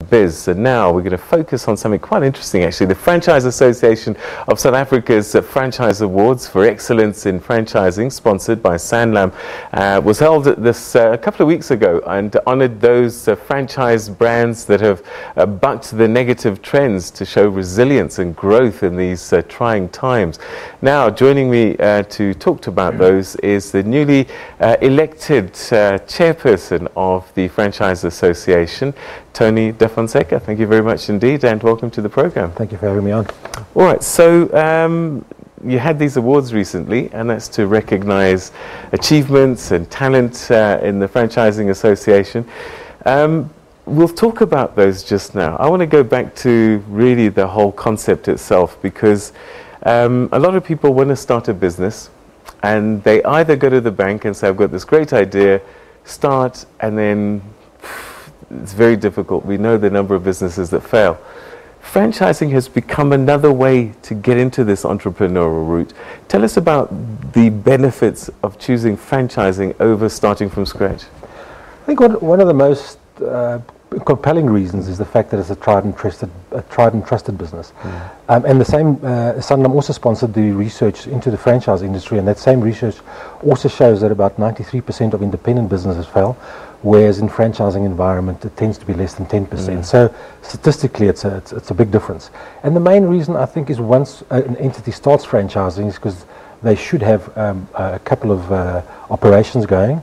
biz. And now we're going to focus on something quite interesting, actually. The Franchise Association of South Africa's Franchise Awards for Excellence in Franchising, sponsored by Sanlam, was held at this a couple of weeks ago and honoured those franchise brands that have bucked the negative trends to show resilience and growth in these trying times. Now, joining me to talk about those is the newly elected chairperson of the Franchise Association, Tony de Fonseca. Thank you very much indeed, and welcome to the program. Thank you for having me on. All right, so you had these awards recently, and that's to recognize achievements and talent in the Franchising Association. We'll talk about those just now. I want to go back to really the whole concept itself, because a lot of people want to start a business and they either go to the bank and say, I've got this great idea, start, and then it's very difficult. We know the number of businesses that fail. Franchising has become another way to get into this entrepreneurial route. Tell us about the benefits of choosing franchising over starting from scratch. I think one of the most compelling reasons is the fact that it's a tried and trusted business. And the same, Sanlam also sponsored the research into the franchise industry, and that same research also shows that about 93% of independent businesses fail, whereas in franchising environment it tends to be less than 10%. So statistically it's a big difference. And the main reason, I think, is once an entity starts franchising is because they should have a couple of operations going,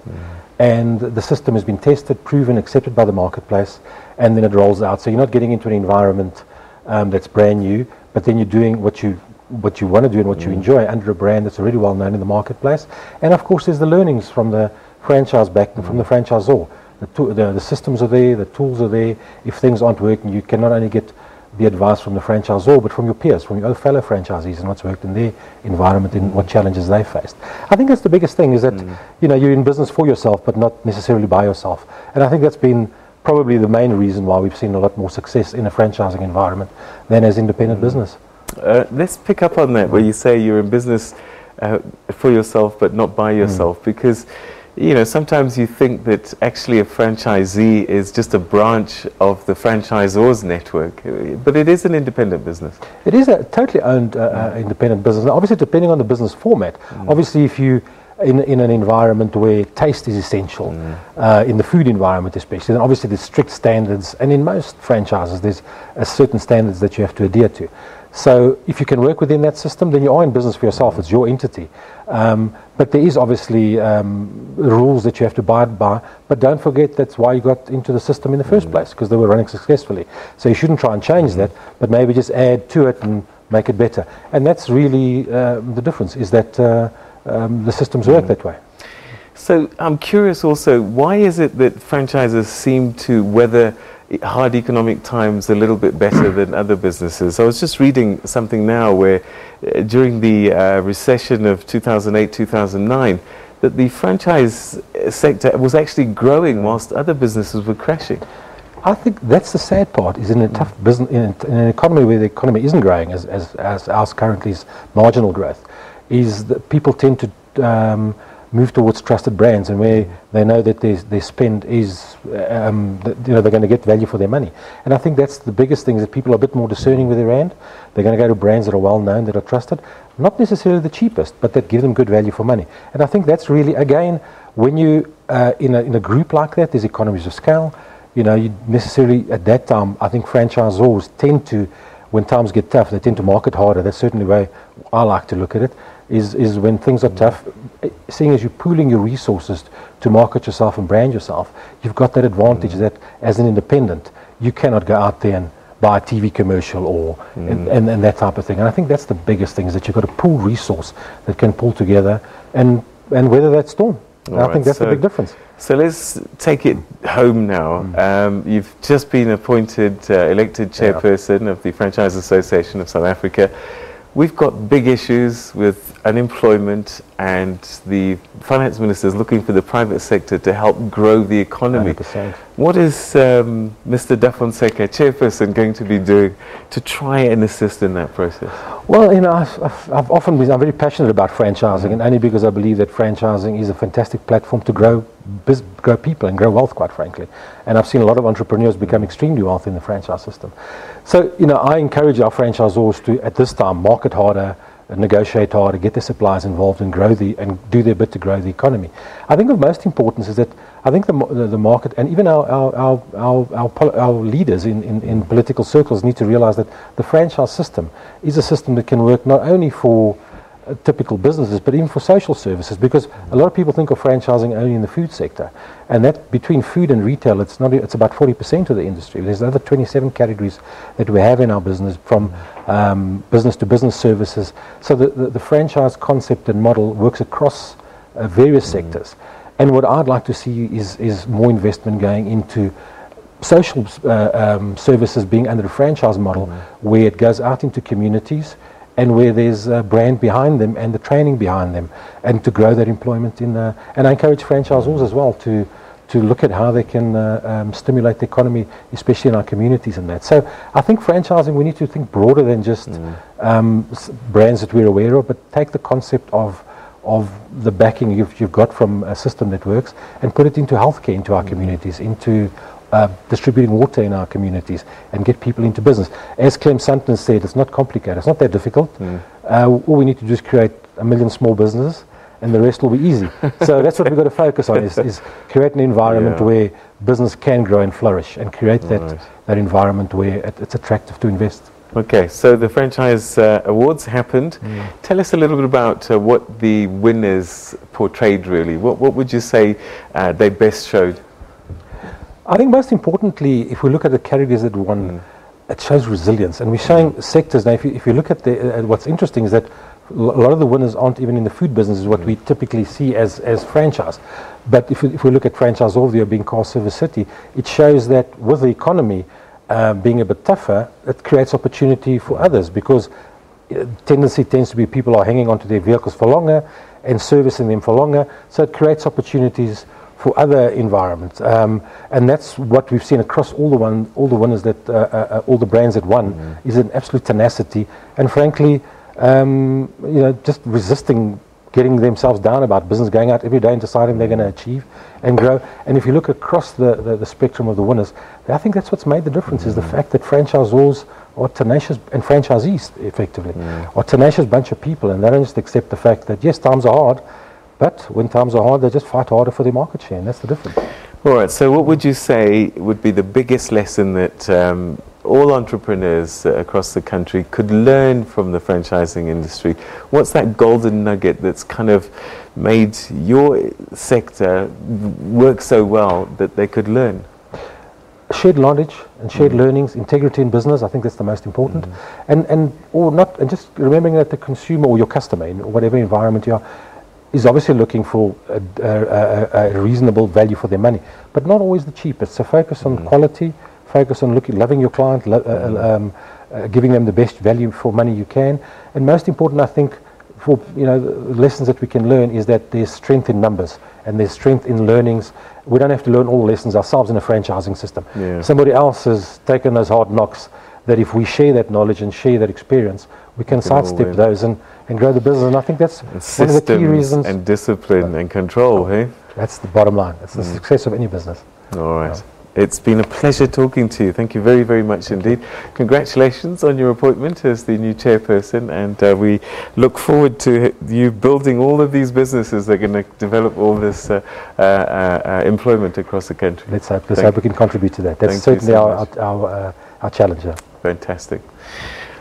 and the system has been tested, proven, accepted by the marketplace, and then it rolls out. So you're not getting into an environment that's brand new, but then you're doing what you want to do and what you enjoy under a brand that's already well known in the marketplace. And of course there's the learnings from the franchise back and from the franchisor. The systems are there, the tools are there. If things aren't working, you can not only get the advice from the franchisor, but from your peers, from your fellow franchisees, and what's worked in their environment and what challenges they faced. I think that's the biggest thing, is that you're in business for yourself, but not necessarily by yourself. And I think that's been probably the main reason why we've seen a lot more success in a franchising environment than as independent business. Let's pick up on that, where you say you're in business for yourself, but not by yourself, because sometimes you think that actually a franchisee is just a branch of the franchisor's network, but it is an independent business. It is a totally owned independent business. Now, obviously, depending on the business format. Obviously, if you in an environment where taste is essential, in the food environment especially, then obviously there's strict standards, and in most franchises there's certain standards that you have to adhere to. So if you can work within that system, then you are in business for yourself. It's your entity. But there is obviously rules that you have to abide by. But don't forget, that's why you got into the system in the first place, because they were running successfully. So you shouldn't try and change that, but maybe just add to it and make it better. And that's really the difference, is that the systems work that way. So I'm curious also, why is it that franchises seem to weather hard economic times a little bit better than other businesses? I was just reading something now where during the recession of 2008-2009, that the franchise sector was actually growing whilst other businesses were crashing. I think that's the sad part, is in a tough business, in an economy where the economy isn't growing as ours currently is, marginal growth, is that people tend to move towards trusted brands, and where they know that their spend is, they're going to get value for their money. And I think that's the biggest thing, is that people are a bit more discerning with their brand. They're going to go to brands that are well known, that are trusted, not necessarily the cheapest, but that give them good value for money. And I think that's really, again, when you in a group like that, there's economies of scale. You necessarily at that time, I think franchisors tend to, when times get tough, they tend to market harder. That's certainly the way I like to look at it. Is when things are tough, seeing as you're pooling your resources to market yourself and brand yourself, you've got that advantage that as an independent, you cannot go out there and buy a TV commercial or and that type of thing. And I think that's the biggest thing, is that you've got a pool resource that can pull together and weather that storm. I think that's the big difference. So let's take it home now. You've just been appointed, elected chairperson of the Franchise Association of South Africa. We've got big issues with unemployment, and the finance minister is looking for the private sector to help grow the economy. 100%. What is Mr. Da Fonseca, chairperson, going to be doing to try and assist in that process? Well, you know, I've often been, I'm very passionate about franchising, and only because I believe that franchising is a fantastic platform to grow people and grow wealth, quite frankly. And I've seen a lot of entrepreneurs become extremely wealthy in the franchise system. So, you know, I encourage our franchisors to, at this time, market harder, negotiate harder, get their suppliers involved, and do their bit to grow the economy. I think of most importance is that I think the market, and even our leaders in political circles, need to realize that the franchise system is a system that can work not only for typical businesses, but even for social services, because a lot of people think of franchising only in the food sector, and that between food and retail, it's about 40% of the industry. There's other 27 categories that we have in our business, from business to business services. So the franchise concept and model works across various sectors. And what I'd like to see is more investment going into social services being under a franchise model, where it goes out into communities and where there's a brand behind them and the training behind them, and to grow that employment in and I encourage franchisors as well to look at how they can stimulate the economy, especially in our communities and that. So I think franchising, we need to think broader than just brands that we're aware of, but take the concept of the backing you've got from a system that works and put it into healthcare, into our communities, into distributing water in our communities, and get people into business. As Clem Sutton said, it's not complicated, it's not that difficult. All we need to do is create 1 million small businesses, and the rest will be easy. So that's what we've got to focus on, is create an environment where business can grow and flourish, and create that environment where it's attractive to invest. Okay, so the franchise awards happened. Tell us a little bit about what the winners portrayed, really. What would you say they best showed? I think most importantly, if we look at the categories that won, it shows resilience. And we're showing sectors. Now, if you look at what's interesting is that a lot of the winners aren't even in the food business, is what we typically see as franchise. But if we look at franchise overview being car service city, it shows that with the economy being a bit tougher, it creates opportunity for others, because tendency tends to be people are hanging onto their vehicles for longer and servicing them for longer. So it creates opportunities for other environments, and that's what we've seen across all the winners, that all the brands that won, is an absolute tenacity, and frankly, you know, just resisting getting themselves down about business, going out every day and deciding they're going to achieve and grow. And if you look across the spectrum of the winners, I think that's what's made the difference, is the fact that franchisors are tenacious, and franchisees effectively are tenacious bunch of people, and they don't just accept the fact that yes, times are hard, but when times are hard, they just fight harder for their market share, and that's the difference. All right, so what would you say would be the biggest lesson that all entrepreneurs across the country could learn from the franchising industry? What's that golden nugget that's kind of made your sector work so well that they could learn? Shared knowledge and shared learnings, integrity in business, I think that's the most important. And just remembering that the consumer or your customer, in whatever environment you are, is obviously looking for a reasonable value for their money, but not always the cheapest. So focus on quality, focus on loving your client, giving them the best value for money you can. And most important, I think, for the lessons that we can learn, is that there's strength in numbers and there's strength in learnings. We don't have to learn all the lessons ourselves in a franchising system. Somebody else has taken those hard knocks, that if we share that knowledge and share that experience, we can sidestep those and grow the business. And I think that's one of the key reasons. And discipline and control, hey? That's the bottom line. That's the success of any business. All right. It's been a pleasure talking to you. Thank you very, very much indeed. Congratulations on your appointment as the new chairperson, and we look forward to you building all of these businesses that are going to develop all this employment across the country. Let's hope we can contribute to that. That's certainly our challenge. Fantastic.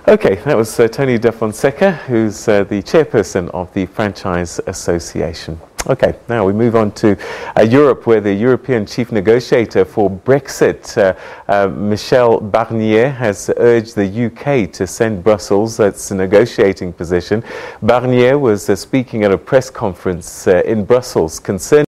Okay, that was Tony Da Fonseca, who's the chairperson of the Franchise Association. Okay, now we move on to Europe, where the European chief negotiator for Brexit, Michel Barnier, has urged the UK to send Brussels its negotiating position. Barnier was speaking at a press conference in Brussels concerning